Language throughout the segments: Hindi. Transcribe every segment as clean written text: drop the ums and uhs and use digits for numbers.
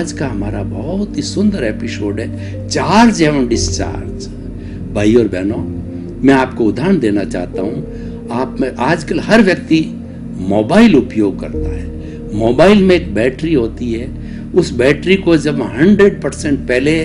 आज का हमारा बहुत ही सुंदर एपिसोड है चार्ज एवं डिस्चार्ज। भाई और बहनों, मैं आपको उदाहरण देना चाहता हूँ। आप में आजकल हर व्यक्ति मोबाइल उपयोग करता है। मोबाइल में एक बैटरी होती है, उस बैटरी को जब 100% पहले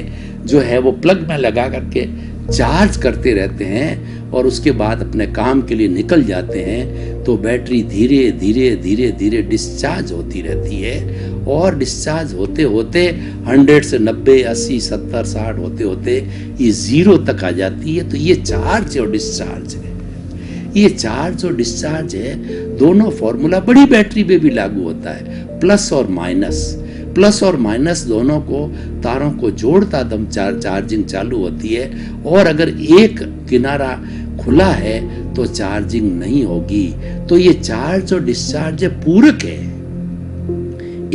जो है वो प्लग में लगा करके चार्ज करते रहते हैं और उसके बाद अपने काम के लिए निकल जाते हैं, तो बैटरी धीरे धीरे धीरे धीरे डिस्चार्ज होती रहती है और डिस्चार्ज होते होते 100 से 90, 80, 70, 60 होते होते ये 0 तक आ जाती है। तो ये चार्ज और डिस्चार्ज है। ये चार्ज और डिस्चार्ज है, दोनों फॉर्मूला बड़ी बैटरी पे भी लागू होता है। प्लस और माइनस दोनों को तारों को जोड़ता दम चार्जिंग चालू होती है, और अगर एक किनारा खुला है तो चार्जिंग नहीं होगी। तो ये चार्ज और डिस्चार्ज पूरक है,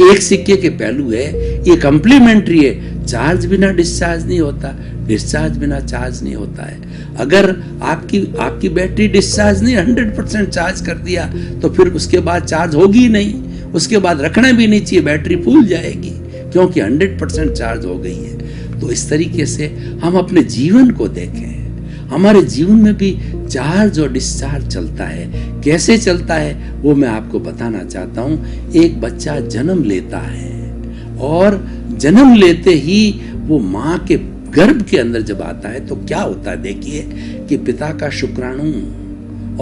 एक सिक्के के पहलू है, ये कंप्लीमेंट्री है। चार्ज बिना डिस्चार्ज नहीं होता, डिस्चार्ज बिना चार्ज नहीं होता है। अगर आपकी बैटरी डिस्चार्ज नहीं 100% चार्ज कर दिया तो फिर उसके बाद चार्ज होगी ही नहीं, उसके बाद रखना भी नहीं चाहिए, बैटरी फूल जाएगी क्योंकि 100% चार्ज हो गई है। तो इस तरीके से हम अपने जीवन को देखें, हमारे जीवन में भी चार्ज और डिस्चार्ज चलता है। कैसे चलता है वो मैं आपको बताना चाहता हूँ। एक बच्चा जन्म लेता है और जन्म लेते ही वो माँ के गर्भ के अंदर जब आता है तो क्या होता है, देखिए कि पिता का शुक्राणु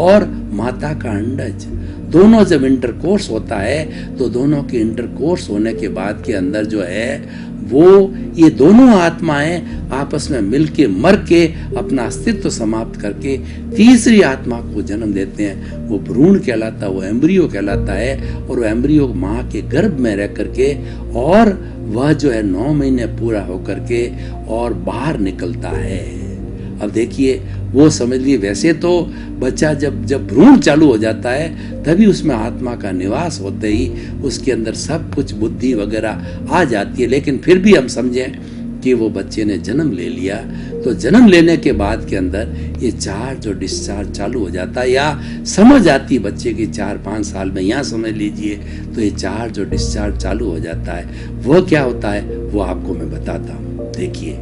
और माता का अंडज दोनों जब इंटरकोर्स होता है तो दोनों के इंटरकोर्स होने के बाद के अंदर जो है वो ये दोनों आत्माएं आपस में मिलके मर के अपना अस्तित्व समाप्त करके तीसरी आत्मा को जन्म देते हैं। वो भ्रूण कहलाता है, वो एम्ब्रियो कहलाता है, और वो एम्ब्रियो माँ के गर्भ में रह करके और वह जो है 9 महीने पूरा होकर के और बाहर निकलता है। अब देखिए, वो समझ लिए वैसे तो बच्चा जब भ्रूण चालू हो जाता है तभी उसमें आत्मा का निवास होते ही उसके अंदर सब कुछ बुद्धि वगैरह आ जाती है, लेकिन फिर भी हम समझें कि वो बच्चे ने जन्म ले लिया। तो जन्म लेने के बाद के अंदर ये चार्ज और डिस्चार्ज चालू हो जाता है, या समझ आती है बच्चे की 4-5 साल में, यहाँ समझ लीजिए तो ये चार्ज और डिस्चार्ज चालू हो जाता है। वह क्या होता है वो आपको मैं बताता हूँ। देखिए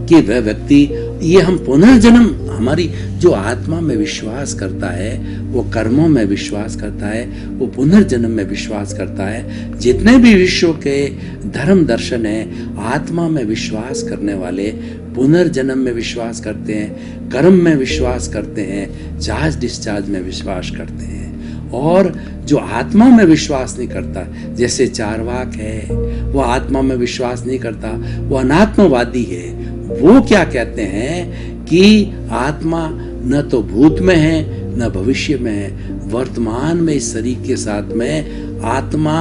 कि वह व्यक्ति, ये हम पुनर्जन्म, हमारी जो आत्मा में विश्वास करता है, वो कर्मों में विश्वास करता है, वो पुनर्जन्म में विश्वास करता है। जितने भी विश्व के धर्म दर्शन हैं, आत्मा में विश्वास करने वाले पुनर्जन्म में विश्वास करते हैं, कर्म में विश्वास करते हैं, चार्ज डिस्चार्ज में विश्वास करते हैं। और जो आत्मा में विश्वास नहीं करता, जैसे चार्वाक है, वो आत्मा में विश्वास नहीं करता, वो अनात्मवादी है। वो क्या कहते हैं कि आत्मा न तो भूत में है न भविष्य में है, वर्तमान में इस शरीर के साथ में आत्मा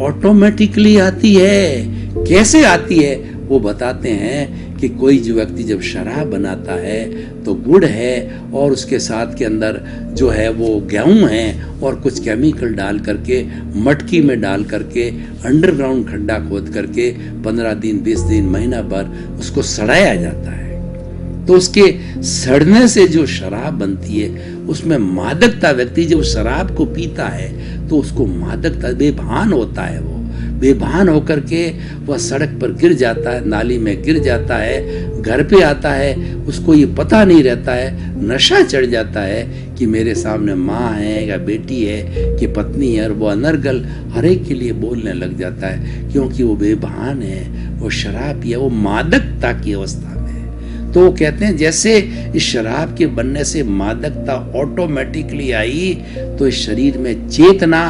ऑटोमेटिकली आती है। कैसे आती है वो बताते हैं कि कोई जो व्यक्ति जब शराब बनाता है तो गुड़ है और उसके साथ के अंदर जो है वो गेहूं है और कुछ केमिकल डाल करके मटकी में डाल करके अंडरग्राउंड खड्डा खोद करके 15 दिन 20 दिन महीना भर उसको सड़ाया जाता है। तो उसके सड़ने से जो शराब बनती है उसमें मादकता, व्यक्ति जब शराब को पीता है तो उसको मादकता, बेभान होता है, वो बेभान होकर के वह सड़क पर गिर जाता है, नाली में गिर जाता है, घर पे आता है, उसको ये पता नहीं रहता है, नशा चढ़ जाता है कि मेरे सामने माँ है या बेटी है कि पत्नी है, और वो अनर्गल हर एक के लिए बोलने लग जाता है क्योंकि वो बेभान है, वो शराब पिया, वो मादकता की अवस्था में। तो वो कहते हैं जैसे इस शराब के बनने से मादकता ऑटोमेटिकली आई तो इस शरीर में चेतना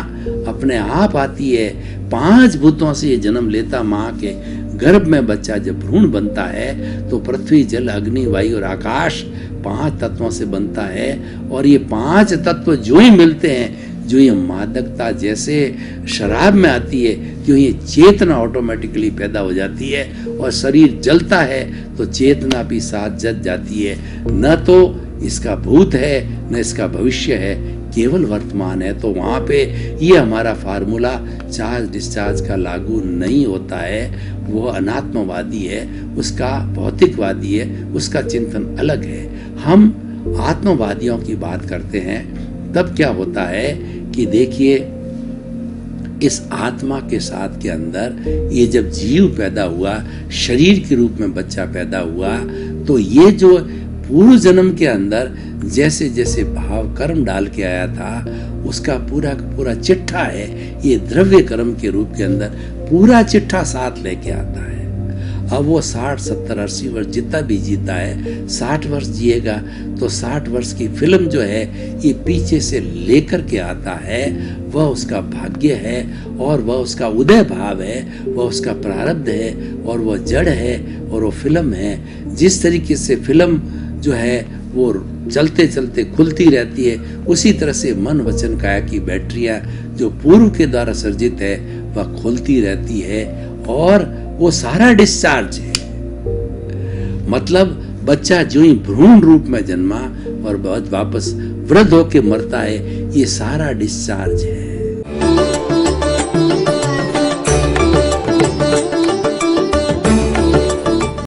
अपने आप आती है। 5 भूतों से ये जन्म लेता, माँ के गर्भ में बच्चा जब भ्रूण बनता है तो पृथ्वी, जल, अग्नि, वायु और आकाश 5 तत्वों से बनता है। और ये 5 तत्व जो ही मिलते हैं, जो ये मादकता जैसे शराब में आती है, क्यों ये चेतना ऑटोमेटिकली पैदा हो जाती है और शरीर जलता है तो चेतना भी साथ जल जाती है। न तो इसका भूत है न इसका भविष्य है, केवल वर्तमान है। तो वहाँ पे ये हमारा फार्मूला चार्ज डिस्चार्ज का लागू नहीं होता है। वो अनात्मवादी है, उसका भौतिकवादी है, उसका चिंतन अलग है। हम आत्मवादियों की बात करते हैं, तब क्या होता है कि देखिए इस आत्मा के साथ के अंदर ये जब जीव पैदा हुआ, शरीर के रूप में बच्चा पैदा हुआ, तो ये जो पूर्व जन्म के अंदर जैसे जैसे भाव कर्म डाल के आया था, उसका पूरा का पूरा चिट्ठा है, ये द्रव्य कर्म के रूप के अंदर पूरा चिट्ठा साथ लेके आता है। अब वो 60, 70, 80 वर्ष जितना भी जीता है, 60 वर्ष जिएगा तो 60 वर्ष की फिल्म जो है ये पीछे से लेकर के आता है। वह उसका भाग्य है और वह उसका उदय भाव है, वह उसका प्रारब्ध है और वह जड़ है और वो फिल्म है। जिस तरीके से फिल्म जो है वो चलते चलते खुलती रहती है, उसी तरह से मन वचन काया की बैटरियां जो पूर्व के द्वारा सर्जित है वह खुलती रहती है और वो सारा डिस्चार्ज है। मतलब बच्चा जो ही भ्रूण रूप में जन्मा और वापस वृद्ध होके मरता है, ये सारा डिस्चार्ज है।